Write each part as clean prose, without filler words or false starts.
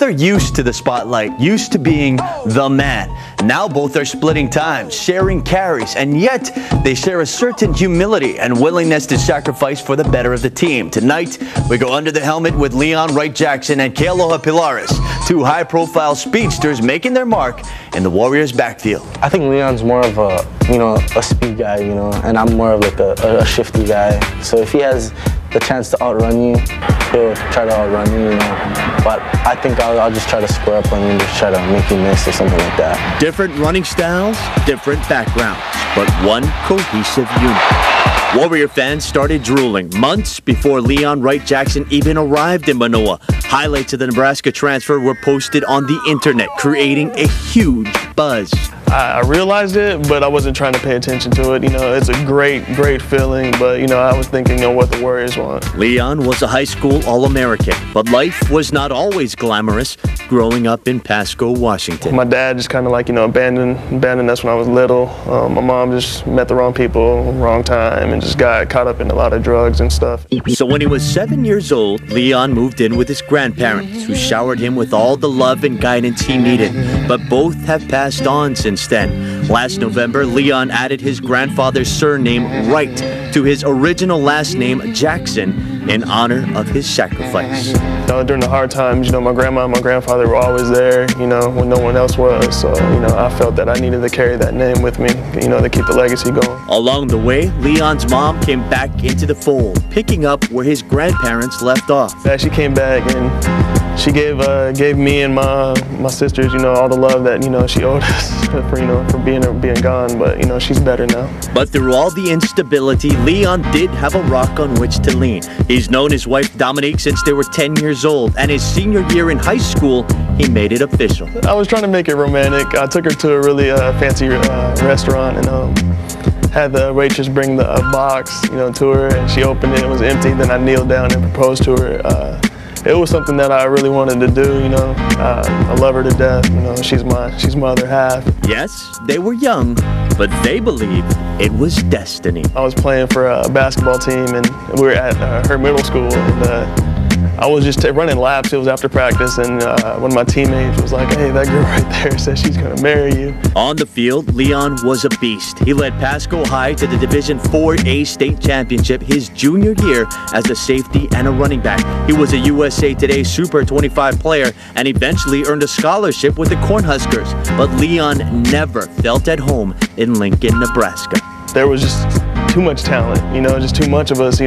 are used to the spotlight, used to being the man. Now both are splitting time, sharing carries, and yet they share a certain humility and willingness to sacrifice for the better of the team. Tonight, we go under the helmet with Leon Wright-Jackson and Kealoha Pilares, two high-profile speedsters making their mark in the Warriors' backfield. I think Leon's more of a speed guy, and I'm more of like a shifty guy. So if he has the chance to outrun you, he'll try to outrun you, But I think I'll just try to square up on you and just try to make you miss or something like that. Different running styles, different backgrounds, but one cohesive unit. Warrior fans started drooling months before Leon Wright-Jackson even arrived in Manoa. Highlights of the Nebraska transfer were posted on the internet, creating a huge buzz. I realized it, but I wasn't trying to pay attention to it. It's a great feeling, but, I was thinking what the Warriors want. Leon was a high school All-American, but life was not always glamorous growing up in Pasco, Washington. My dad just kind of abandoned us when I was little. My mom just met the wrong people, wrong time, and just got caught up in a lot of drugs and stuff. So when he was 7 years old, Leon moved in with his grandparents, who showered him with all the love and guidance he needed. But both have passed on since then. Last November, Leon added his grandfather's surname Wright to his original last name Jackson in honor of his sacrifice. During the hard times, my grandma and my grandfather were always there, when no one else was. So, I felt that I needed to carry that name with me, to keep the legacy going. Along the way, Leon's mom came back into the fold, picking up where his grandparents left off. She came back and she gave me and my sisters, all the love that, she owed us for being gone, but, she's better now. But through all the instability, Leon did have a rock on which to lean. He's known his wife Dominique since they were 10 years old, and his senior year in high school, he made it official. I was trying to make it romantic. I took her to a really fancy restaurant and had the waitress bring the box, to her, and she opened it. It was empty. Then I kneeled down and proposed to her. It was something that I really wanted to do, I love her to death, she's my other half. Yes, they were young, but they believed it was destiny. I was playing for a basketball team, and we were at her middle school, and I was just running laps. It was after practice, and one of my teammates was like, "Hey, that girl right there says she's gonna marry you." On the field, Leon was a beast. He led Pasco High to the Division IV state championship his junior year as a safety and a running back. He was a USA Today Super 25 player and eventually earned a scholarship with the Cornhuskers. But Leon never felt at home in Lincoln, Nebraska. There was just too much talent, just too much of us,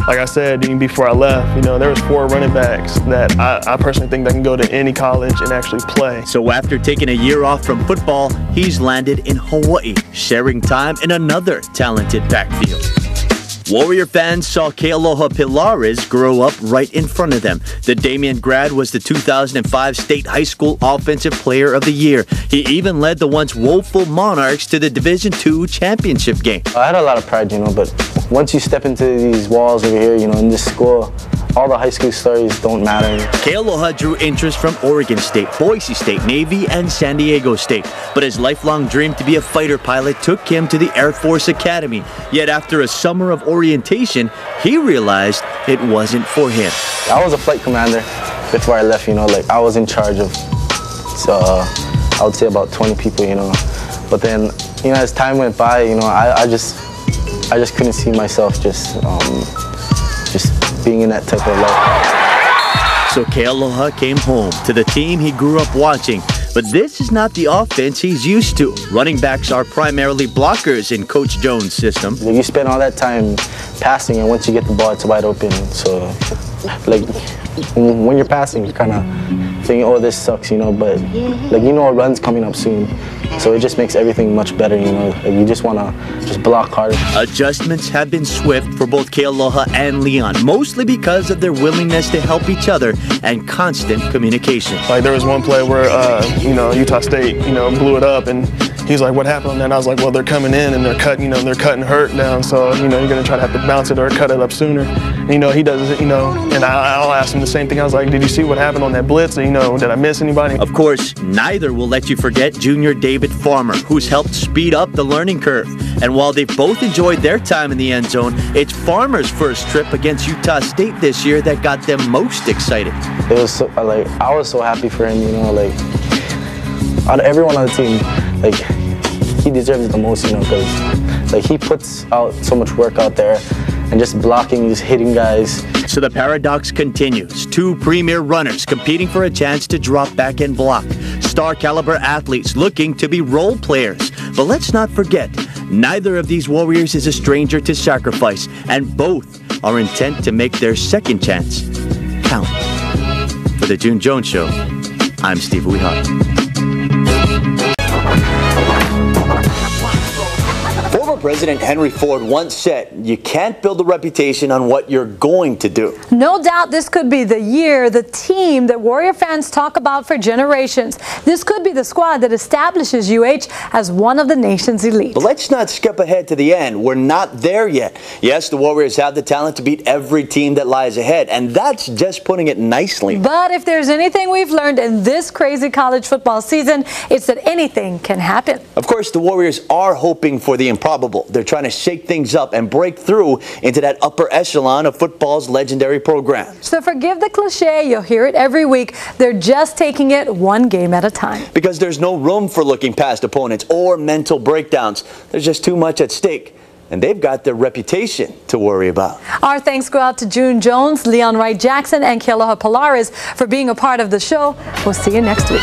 like I said before I left, there was 4 running backs that I personally think that can go to any college and actually play. So after taking a year off from football, he's landed in Hawaii, sharing time in another talented backfield. Warrior fans saw Kealoha Pilares grow up right in front of them. The Damien grad was the 2005 State High School Offensive Player of the Year. He even led the once woeful Monarchs to the Division II championship game. I had a lot of pride, but once you step into these walls over here, in this school, all the high school stories don't matter. Kealoha drew interest from Oregon State, Boise State, Navy, and San Diego State. But his lifelong dream to be a fighter pilot took him to the Air Force Academy. Yet after a summer of orientation, he realized it wasn't for him. I was a flight commander before I left, I was in charge of, I would say about 20 people, But then, as time went by, I just couldn't see myself just being in that type of life. So Kealoha came home to the team he grew up watching. But this is not the offense he's used to. Running backs are primarily blockers in Coach Jones' system. You spend all that time passing, and once you get the ball, it's wide open. So, when you're passing, you're kind of thinking, "Oh, this sucks," but a run's coming up soon. So it just makes everything much better, You just want to just block harder. Adjustments have been swift for both Kealoha and Leon, mostly because of their willingness to help each other and constant communication. Like there was one play where, Utah State, blew it up, and He's like, what happened on that? And I was like, well, they're coming in and they're cutting, they're cutting hurt down. So, you're going to try to have to bounce it or cut it up sooner. And, he does it, and I'll ask him the same thing. I was like, did you see what happened on that blitz? Did I miss anybody? Of course, neither will let you forget junior David Farmer, who's helped speed up the learning curve. And while they've both enjoyed their time in the end zone, it's Farmer's first trip against Utah State this year that got them most excited. It was so, I was so happy for him, out of everyone on the team, he deserves it the most, because he puts out so much work out there and just blocking, just hitting guys. So the paradox continues. Two premier runners competing for a chance to drop back and block. Star caliber athletes looking to be role players. But let's not forget, neither of these Warriors is a stranger to sacrifice, and both are intent to make their second chance count. For the June Jones Show, I'm Steve Uihara. Former President Henry Ford once said, you can't build a reputation on what you're going to do. No doubt this could be the year, the team that Warrior fans talk about for generations. This could be the squad that establishes UH as one of the nation's elite. But let's not skip ahead to the end. We're not there yet. Yes, the Warriors have the talent to beat every team that lies ahead, and that's just putting it nicely. But if there's anything we've learned in this crazy college football season, it's that anything can happen. Of course, the Warriors are hoping for the improbable. They're trying to shake things up and break through into that upper echelon of football's legendary programs. So forgive the cliche, you'll hear it every week. They're just taking it one game at a time. Because there's no room for looking past opponents or mental breakdowns. There's just too much at stake. And they've got their reputation to worry about. Our thanks go out to June Jones, Wright-Jackson, and Kealoha Pilares for being a part of the show. We'll see you next week.